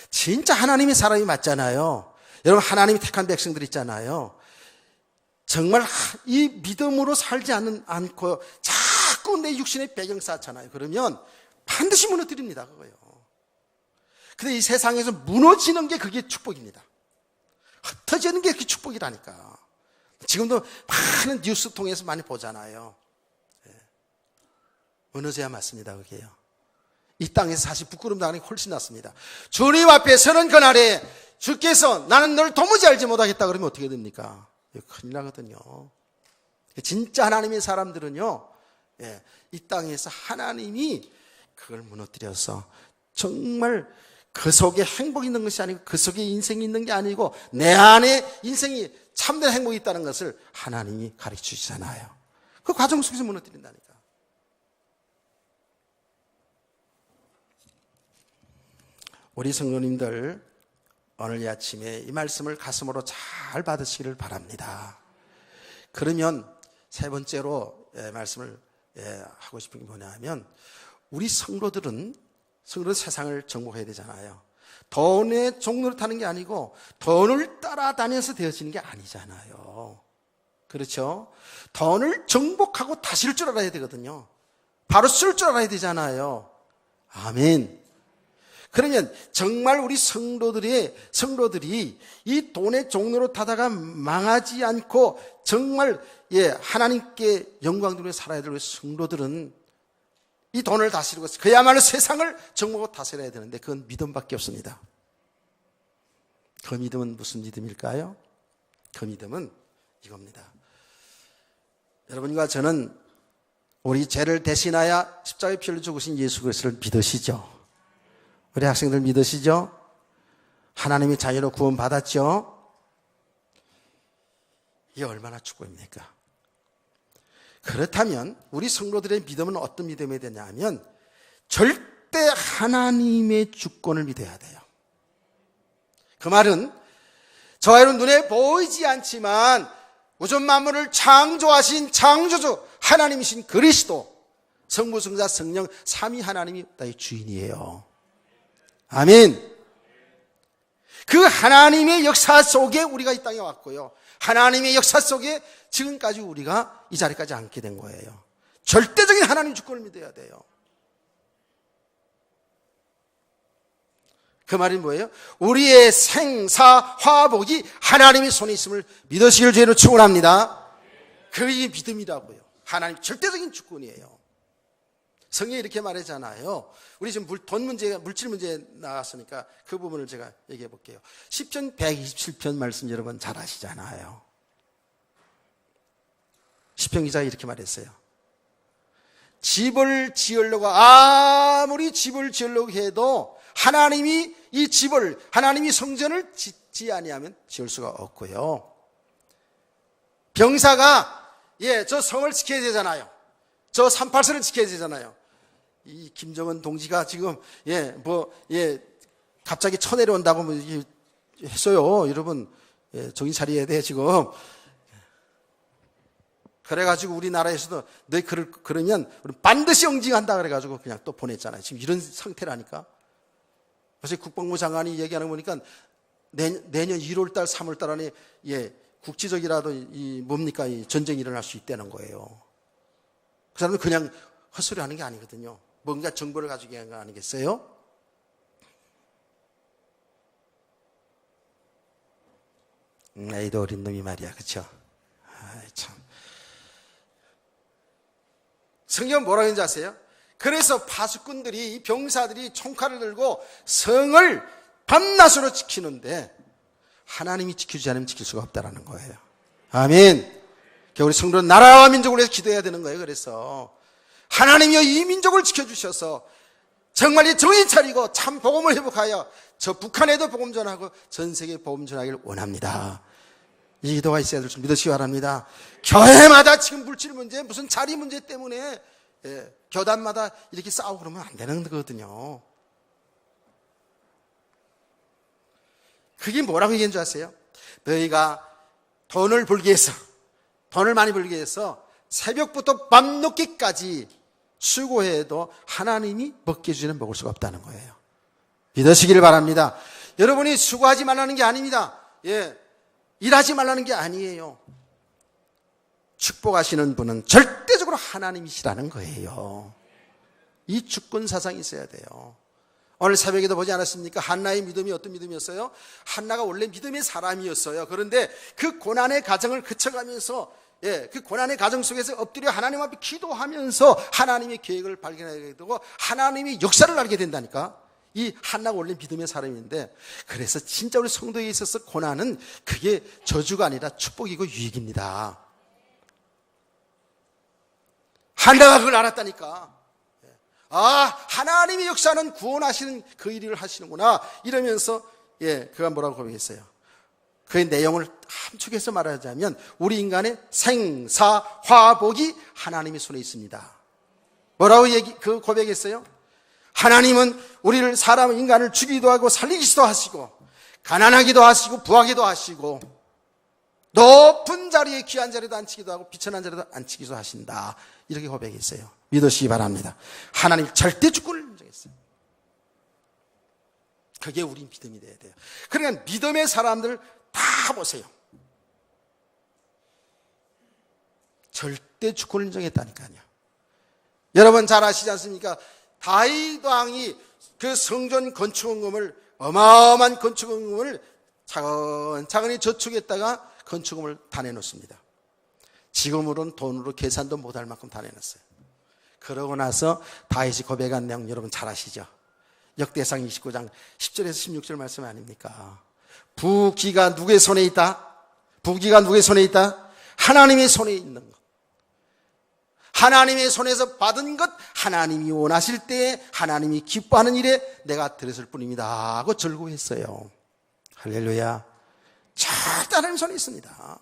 진짜 하나님이 사람이 맞잖아요. 여러분 하나님이 택한 백성들 있잖아요. 정말 이 믿음으로 살지 않고 자꾸 내 육신의 배경 쌓잖아요. 그러면 반드시 무너뜨립니다, 그거요. 근데 이 세상에서 무너지는 게 그게 축복입니다. 흩어지는 게 그게 축복이라니까. 지금도 많은 뉴스 통해서 많이 보잖아요. 무너져야 맞습니다, 그게요. 이 땅에서 사실 부끄럼 당하는 게 훨씬 낫습니다. 주님 앞에 서는 그날에 주께서 나는 너를 도무지 알지 못하겠다 그러면 어떻게 됩니까? 큰일 나거든요. 진짜 하나님의 사람들은요, 이 땅에서 하나님이 그걸 무너뜨려서 정말 그 속에 행복이 있는 것이 아니고 그 속에 인생이 있는 게 아니고 내 안에 인생이 참된 행복이 있다는 것을 하나님이 가르쳐 주시잖아요. 그 과정 속에서 무너뜨린다니까. 우리 성도님들 오늘 이 아침에 이 말씀을 가슴으로 잘 받으시기를 바랍니다. 그러면 세 번째로 말씀을 하고 싶은 게 뭐냐 하면, 우리 성도들은 세상을 정복해야 되잖아요. 돈의 종로를 타는 게 아니고 돈을 따라다녀서 되어지는 게 아니잖아요. 그렇죠? 돈을 정복하고 다스릴 줄 알아야 되거든요. 바로 쓸 줄 알아야 되잖아요. 아멘. 그러면 정말 우리 성도들이 이 돈의 종로로 타다가 망하지 않고 정말 하나님께 영광 돌려 살아야 될 우리 성도들은 이 돈을 다스리고 그야말로 세상을 정복하고 다스려야 되는데, 그건 믿음밖에 없습니다. 그 믿음은 무슨 믿음일까요? 그 믿음은 이겁니다. 여러분과 저는 우리 죄를 대신하여 십자가에 피 흘려 죽으신 예수 그리스도를 믿으시죠? 우리 학생들 믿으시죠? 하나님의 자녀로 구원 받았죠? 이게 얼마나 축복입니까? 그렇다면 우리 성도들의 믿음은 어떤 믿음이 되냐 하면, 절대 하나님의 주권을 믿어야 돼요. 그 말은 저와 여러분 눈에 보이지 않지만 우주 만물을 창조하신 창조주 하나님이신 그리스도, 성부 성자 성령 삼위 하나님이 나의 주인이에요. 아멘. 그 하나님의 역사 속에 우리가 이 땅에 왔고요, 하나님의 역사 속에 지금까지 우리가 이 자리까지 앉게 된 거예요. 절대적인 하나님 주권을 믿어야 돼요. 그 말이 뭐예요? 우리의 생사 화복이 하나님의 손에 있음을 믿으시길 죄로 축원합니다. 그게 믿음이라고요. 하나님 절대적인 주권이에요. 성경이 이렇게 말하잖아요. 우리 지금 물질 문제 나왔으니까 그 부분을 제가 얘기해 볼게요. 시편 127편 말씀 여러분 잘 아시잖아요. 시편 기자가 이렇게 말했어요. 집을 지으려고, 아무리 집을 지으려고 해도 하나님이 이 집을, 하나님이 성전을 짓지 아니하면 지을 수가 없고요. 병사가 저 성을 지켜야 되잖아요. 저 38선을 지켜야 되잖아요. 이 김정은 동지가 지금 갑자기 쳐내려온다고 했어요. 여러분 정신 차려야 돼 지금. 그래가지고 우리나라에서도 너희 그러면 우리 반드시 응징한다 그래가지고 그냥 또 보냈잖아요. 지금 이런 상태라니까. 그래서 국방부 장관이 얘기하는 거 보니까 내년 1월달 3월달 안에 국지적이라도 뭡니까 이 전쟁이 일어날 수 있다는 거예요. 그 사람은 그냥 헛소리 하는 게 아니거든요. 뭔가 정보를 가지고 얘기한 거 아니겠어요? 나이도 어린 놈이 말이야, 그렇죠? 참. 성경은 뭐라고 했는지 아세요? 그래서 파수꾼들이, 이 병사들이 총칼을 들고 성을 밤낮으로 지키는데 하나님이 지켜주지 않으면 지킬 수가 없다라는 거예요. 아멘. 우리 성도는 나라와 민족을 위해서 기도해야 되는 거예요. 그래서 하나님이여 이 민족을 지켜주셔서 정말 이 정신 차리고 참 복음을 회복하여 저 북한에도 복음 전하고 전 세계에 복음 전하기를 원합니다. 이 기도가 있어야 될 줄 믿으시기 바랍니다. 교회마다 지금 물질 문제, 무슨 자리 문제 때문에 교단마다 이렇게 싸우고 그러면 안 되는 거거든요. 그게 뭐라고 얘기한 줄 아세요? 너희가 돈을 벌기 위해서, 돈을 많이 벌기 위해서 새벽부터 밤늦게까지 수고해도 하나님이 먹게 해주면 먹을 수가 없다는 거예요. 믿으시기를 바랍니다. 여러분이 수고하지 말라는 게 아닙니다. 일하지 말라는 게 아니에요. 축복하시는 분은 절대적으로 하나님이시라는 거예요. 이 주권 사상이 있어야 돼요. 오늘 새벽에도 보지 않았습니까? 한나의 믿음이 어떤 믿음이었어요? 한나가 원래 믿음의 사람이었어요. 그런데 그 고난의 과정을 거쳐가면서 그 고난의 과정 속에서 엎드려 하나님 앞에 기도하면서 하나님의 계획을 발견하게 되고 하나님의 역사를 알게 된다니까. 이 한나가 원래 믿음의 사람인데, 그래서 진짜 우리 성도에 있어서 고난은 그게 저주가 아니라 축복이고 유익입니다. 한나가 그걸 알았다니까. 하나님의 역사는 구원하시는 그 일을 하시는구나 이러면서 그가 뭐라고 고백했어요? 그 내용을 함축해서 말하자면 우리 인간의 생사 화복이 하나님의 손에 있습니다. 뭐라고 그 고백했어요? 하나님은 우리를 인간을 죽이기도 하고 살리기도 하시고 가난하기도 하시고 부하기도 하시고 높은 자리에 귀한 자리도 앉히기도 하고 비천한 자리도 앉히기도 하신다. 이렇게 고백했어요. 믿으시기 바랍니다. 하나님 절대 주권을 인정했어요. 그게 우리 믿음이 돼야 돼요. 그러니까 믿음의 사람들 다 보세요. 절대 주권을 인정했다니까요. 여러분 잘 아시지 않습니까? 다윗 왕이 그 성전 건축원금을 어마어마한 건축원금을 차근차근히 저축했다가 건축금을 다 내놓습니다. 지금으로는 돈으로 계산도 못할 만큼 다 내놨어요. 그러고 나서 다윗이 고백한 내용 여러분 잘 아시죠? 역대상 29장 10절에서 16절 말씀 아닙니까? 부귀가 누구의 손에 있다? 부귀가 누구의 손에 있다? 하나님의 손에 있는 것. 하나님의 손에서 받은 것, 하나님이 원하실 때에 하나님이 기뻐하는 일에 내가 드렸을 뿐입니다 하고 절구했어요. 할렐루야. 절대 하나님 손에 있습니다.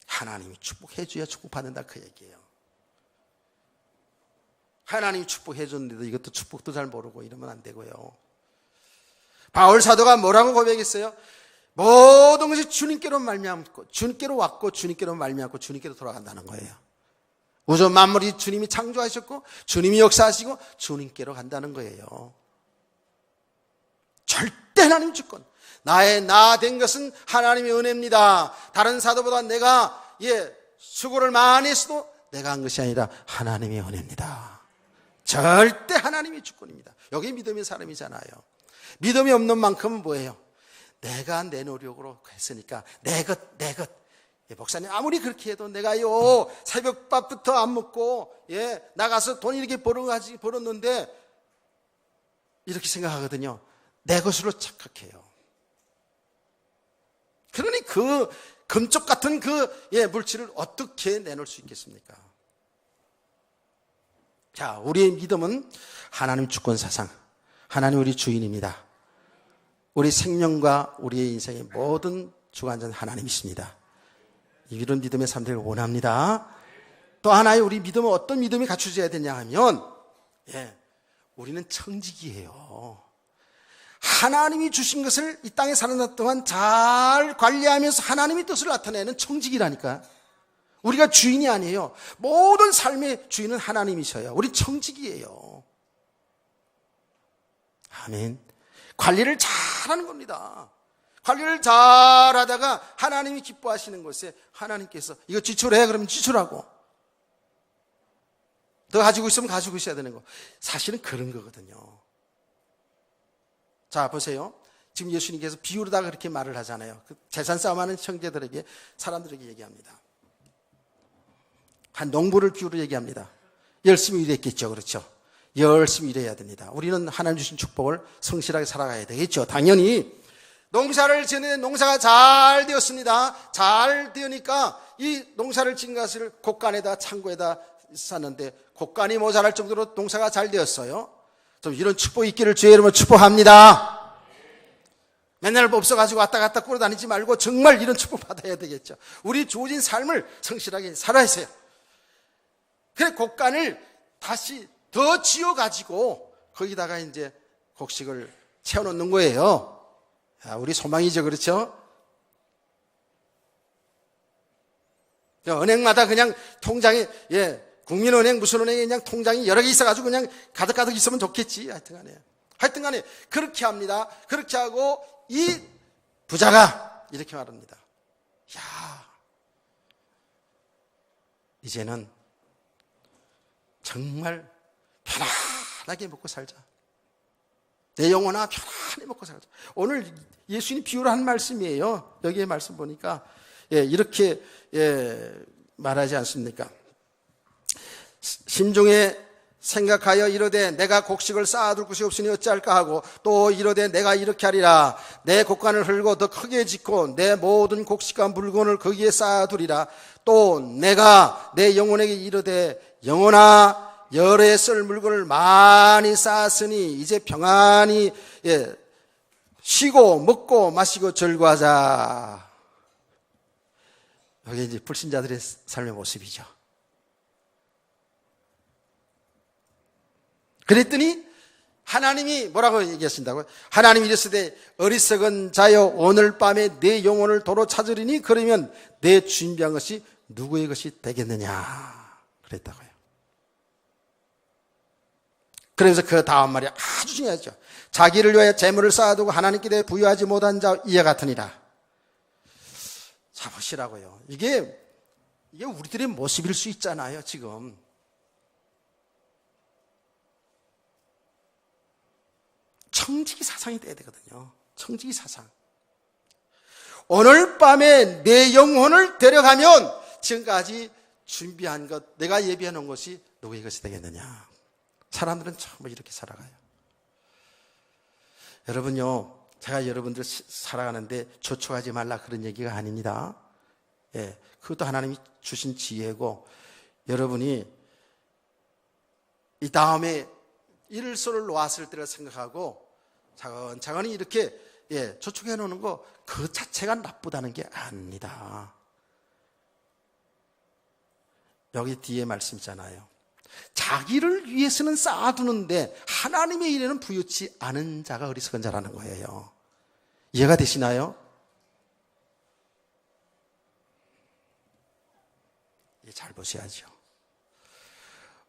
하나님이 축복해 줘야 축복받는다 그 얘기예요. 하나님이 축복해 줬는데도 이것도 축복도 잘 모르고 이러면 안 되고요. 바울 사도가 뭐라고 고백했어요? 모든 것이 주님께로 말미암고 주님께로 왔고 주님께로 말미암고 주님께로 돌아간다는 거예요. 우주 만물이 주님이 창조하셨고 주님이 역사하시고 주님께로 간다는 거예요. 절대 하나님 주권. 나의 나 된 것은 하나님의 은혜입니다. 다른 사도보다 내가 수고를 많이 했어도 내가 한 것이 아니라 하나님의 은혜입니다. 절대 하나님의 주권입니다. 여기 믿음의 사람이잖아요. 믿음이 없는 만큼은 뭐예요? 내가 내 노력으로 했으니까 내 것. 목사님 아무리 그렇게 해도 내가요 새벽밥부터 안 먹고 나가서 돈 이렇게 벌었는데 이렇게 생각하거든요. 내 것으로 착각해요. 그러니 그 금쪽 같은 그 물질을 어떻게 내놓을 수 있겠습니까? 자, 우리의 믿음은 하나님 주권 사상, 하나님 우리 주인입니다. 우리 생명과 우리의 인생의 모든 주관자는 하나님이십니다. 이런 믿음의 삶들을 원합니다. 또 하나의 우리 믿음은 어떤 믿음이 갖춰져야 되냐 하면 우리는 청직이에요. 하나님이 주신 것을 이 땅에 사는 날 동안 잘 관리하면서 하나님의 뜻을 나타내는 청직이라니까. 우리가 주인이 아니에요. 모든 삶의 주인은 하나님이셔요. 우리 청직이에요. 아멘. 관리를 잘하는 겁니다. 관리를 잘하다가 하나님이 기뻐하시는 것에 하나님께서 이거 지출해 그러면 지출하고 더 가지고 있으면 가지고 있어야 되는 거. 사실은 그런 거거든요. 자, 보세요. 지금 예수님께서 비유로다가 그렇게 말을 하잖아요. 그 재산 싸움하는 형제들에게, 사람들에게 얘기합니다. 한 농부를 비유로 얘기합니다. 열심히 일했겠죠. 그렇죠? 열심히 일해야 됩니다. 우리는 하나님 주신 축복을 성실하게 살아가야 되겠죠. 당연히 농사를 지었는데 농사가 잘 되었습니다. 잘 되니까 이 농사를 지은 것을 곡간에다 창고에다 쌌는데 곡간이 모자랄 정도로 농사가 잘 되었어요. 좀 이런 축복이 있기를 주의 이름으로 축복합니다. 맨날 없어가지고 왔다 갔다 끌어다니지 말고 정말 이런 축복 받아야 되겠죠. 우리 주어진 삶을 성실하게 살아야 해요. 그래 곡간을 다시 더 지어가지고 거기다가 이제 곡식을 채워놓는 거예요. 우리 소망이죠. 그렇죠? 은행마다 그냥 통장에 국민은행 무슨 은행에 그냥 통장이 여러 개 있어가지고 그냥 가득가득 있으면 좋겠지. 하여튼간에 그렇게 합니다. 그렇게 하고 이 부자가 이렇게 말합니다. 야, 이제는 정말 편안하게 먹고 살자. 내 영혼아 편안히 먹고 살자. 오늘 예수님 비유로 한 말씀이에요. 여기에 말씀 보니까 이렇게 말하지 않습니까? 심중에 생각하여 이르되 내가 곡식을 쌓아둘 곳이 없으니 어찌할까 하고 또 이르되 내가 이렇게 하리라. 내 곡간을 헐고 더 크게 짓고 내 모든 곡식과 물건을 거기에 쌓아두리라. 또 내가 내 영혼에게 이르되 영혼아 열에 쓸 물건을 많이 쌓았으니 이제 평안히 쉬고 먹고 마시고 즐거워하자. 이게 이제 불신자들의 삶의 모습이죠. 그랬더니 하나님이 뭐라고 얘기하신다고요? 하나님이 이르시되 어리석은 자여 오늘 밤에 내 영혼을 도로 찾으리니 그러면 내 준비한 것이 누구의 것이 되겠느냐 그랬다고요. 그래서 그 다음 말이 아주 중요하죠. 자기를 위하여 재물을 쌓아두고 하나님께 대해 부여하지 못한 자 이와 같으니라. 자, 보시라고요. 이게 우리들의 모습일 수 있잖아요, 지금. 청지기 사상이 돼야 되거든요. 청지기 사상. 오늘 밤에 내 영혼을 데려가면 지금까지 준비한 것, 내가 예비해 놓은 것이 누구의 것이 되겠느냐. 사람들은 전부 이렇게 살아가요. 여러분요, 제가 여러분들 살아가는데 조촉하지 말라 그런 얘기가 아닙니다. 예, 그것도 하나님이 주신 지혜고, 여러분이 이 다음에 일소를 놓았을 때를 생각하고 차근차근히 이렇게 조촉해 놓는 거 그 자체가 나쁘다는 게 아닙니다. 여기 뒤에 말씀 있잖아요. 자기를 위해서는 쌓아두는데 하나님의 일에는 부유치 않은 자가 어리석은 자라는 거예요. 이해가 되시나요? 잘 보셔야죠.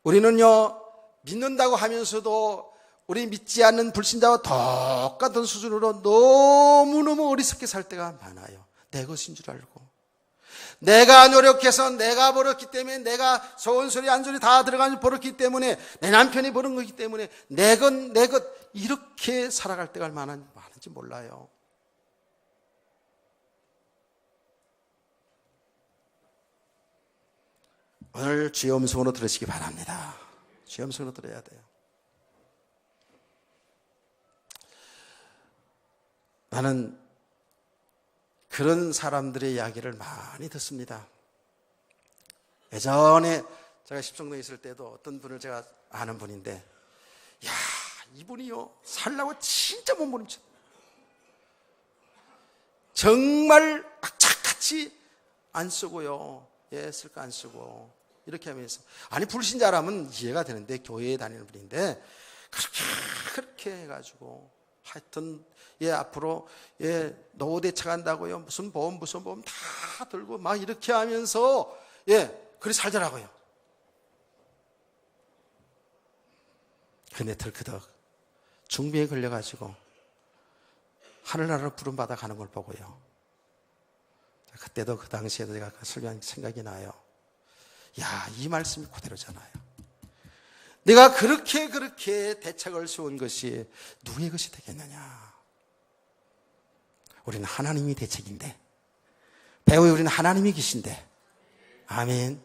우리는요, 믿는다고 하면서도 우리 믿지 않는 불신자와 똑같은 수준으로 너무너무 어리석게 살 때가 많아요. 내 것인 줄 알고. 내가 노력해서 내가 벌었기 때문에, 내가 좋은 소리 안 소리 다 들어가서 벌었기 때문에, 내 남편이 벌은 거기 때문에 내 것 이렇게 살아갈 때가 얼마나 많은지 몰라요. 오늘 주의 음성으로 들으시기 바랍니다. 주의 음성으로 들어야 돼요. 나는 그런 사람들의 이야기를 많이 듣습니다. 예전에 제가 십성동에 있을 때도 어떤 분을 제가 아는 분인데, 야, 이분이요, 살라고 진짜 몸부림쳐. 정말 악착같이 안 쓰고요. 쓸 거 안 쓰고. 이렇게 하면서. 아니, 불신자라면 이해가 되는데, 교회에 다니는 분인데, 그렇게 해가지고. 하여튼, 앞으로, 노후대 차간다고요. 무슨 보험 다 들고 막 이렇게 하면서, 그리 살더라고요. 근데 덜크덕 중병에 걸려가지고 하늘나라로 부름받아 가는 걸 보고요. 그때도 그 당시에도 제가 설교한 생각이 나요. 야, 이 말씀이 그대로잖아요. 내가 그렇게 대책을 세운 것이 누구의 것이 되겠느냐. 우리는 하나님이 대책인데, 배후에 우리는 하나님이 계신데, 아멘.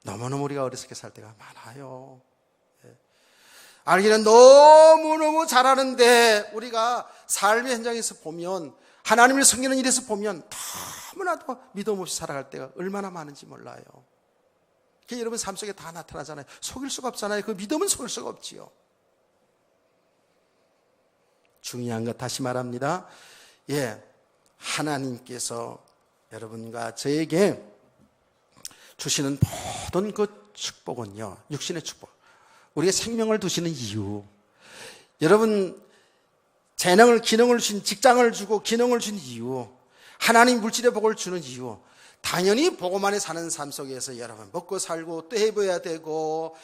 너무너무 우리가 어리석게 살 때가 많아요. 알기는 너무너무 잘하는데 우리가 삶의 현장에서 보면, 하나님을 섬기는 일에서 보면 너무나도 믿음 없이 살아갈 때가 얼마나 많은지 몰라요. 그게 여러분 삶 속에 다 나타나잖아요. 속일 수가 없잖아요. 그 믿음은 속일 수가 없지요. 중요한 것 다시 말합니다. 하나님께서 여러분과 저에게 주시는 모든 그 축복은요, 육신의 축복, 우리의 생명을 두시는 이유, 여러분 재능을, 기능을 주신, 직장을 주고 기능을 준 이유, 하나님 물질의 복을 주는 이유, 당연히 복음 안에 사는 삶 속에서 여러분 먹고 살고 또 해봐야 되고,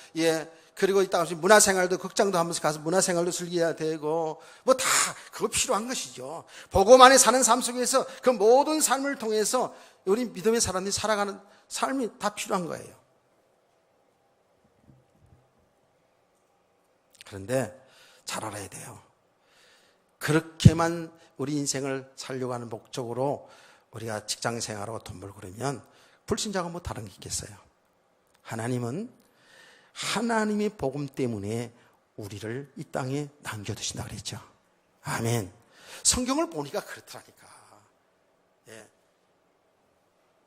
그리고 이 땅에서 문화생활도, 극장도 하면서 가서 문화생활도 즐겨야 되고, 뭐 다 그거 필요한 것이죠. 복음 안에 사는 삶 속에서 그 모든 삶을 통해서 우리 믿음의 사람들이 살아가는 삶이 다 필요한 거예요. 그런데 잘 알아야 돼요. 그렇게만 우리 인생을 살려고 하는 목적으로 우리가 직장 생활하고 돈 벌고 그러면 불신자가 뭐 다른 게 있겠어요. 하나님은 하나님의 복음 때문에 우리를 이 땅에 남겨두신다 그랬죠. 아멘. 성경을 보니까 그렇더라니까.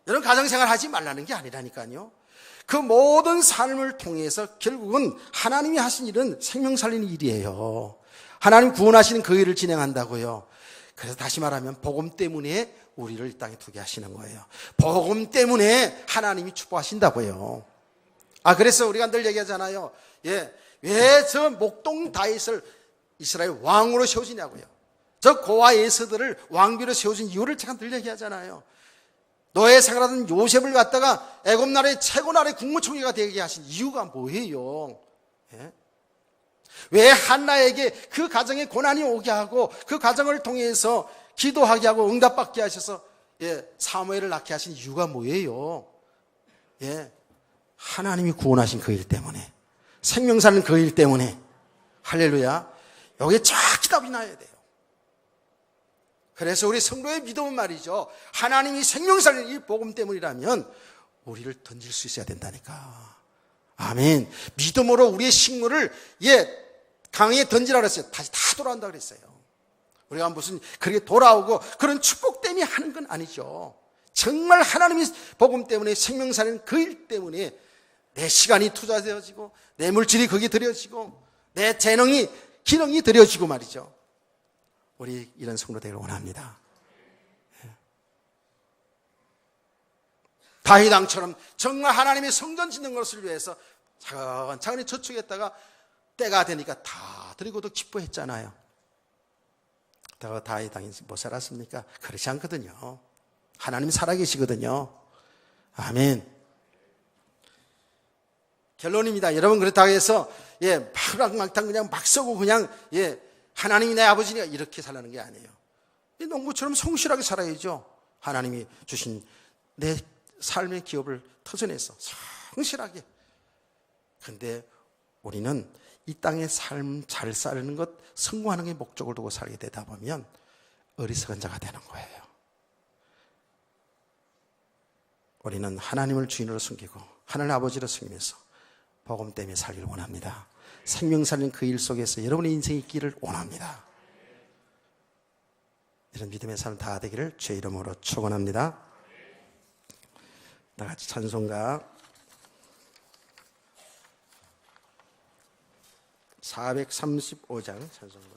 여러분 가정생활 하지 말라는 게 아니라니까요. 그 모든 삶을 통해서 결국은 하나님이 하신 일은 생명 살리는 일이에요. 하나님 구원하시는 그 일을 진행한다고요. 그래서 다시 말하면 복음 때문에 우리를 이 땅에 두게 하시는 거예요. 복음 때문에 하나님이 축복하신다고요. 그래서 우리가 늘 얘기하잖아요. 왜 저 목동 다윗을 이스라엘 왕으로 세우시냐고요. 저 고아 예서들을 왕비로 세우신 이유를 제가 늘 얘기하잖아요. 노예 생활하던 요셉을 갖다가 애굽 나라의 최고 나라의 국무총리가 되게 하신 이유가 뭐예요? 예? 왜 한나에게 그 가정에 고난이 오게 하고 그 가정을 통해서 기도하게 하고 응답받게 하셔서 사무엘을 낳게 하신 이유가 뭐예요? 하나님이 구원하신 그 일 때문에, 생명사는 그 일 때문에. 할렐루야. 여기에 정확히 답이 나야 돼요. 그래서 우리 성도의 믿음은 말이죠, 하나님이 생명사는 이 복음 때문이라면 우리를 던질 수 있어야 된다니까. 아멘. 믿음으로 우리의 식물을 강에 던지라 그랬어요. 다시 다 돌아온다 그랬어요. 우리가 무슨 그렇게 돌아오고 그런 축복 때문에 하는 건 아니죠. 정말 하나님의 복음 때문에, 생명사는 그 일 때문에 내 시간이 투자되어지고 내 물질이 거기에 들여지고 내 재능이, 기능이 들여지고 말이죠. 우리 이런 성도 되기를 원합니다. 다윗 왕처럼 정말 하나님의 성전 짓는 것을 위해서 차근차근히 저축했다가 때가 되니까 다 드리고도 기뻐했잖아요. 그렇다고 다윗 왕이 못 살았습니까? 그렇지 않거든요. 하나님이 살아계시거든요. 아멘. 결론입니다. 여러분, 그렇다고 해서 막당막당 그냥 막 써고 그냥 하나님이 내 아버지니까 이렇게 살라는 게 아니에요. 농부처럼 성실하게 살아야죠. 하나님이 주신 내 삶의 기업을 터전해서 성실하게. 그런데 우리는 이 땅의 삶 잘 사는 것, 성공하는 게 목적을 두고 살게 되다 보면 어리석은 자가 되는 거예요. 우리는 하나님을 주인으로 섬기고 하나님 아버지로 섬기면서 복음 때문에 살기를 원합니다. 생명 살리는 그 일 속에서 여러분의 인생이 있기를 원합니다. 이런 믿음의 삶 다 되기를 주의 이름으로 축원합니다. 다 같이 찬송가 435장 찬송가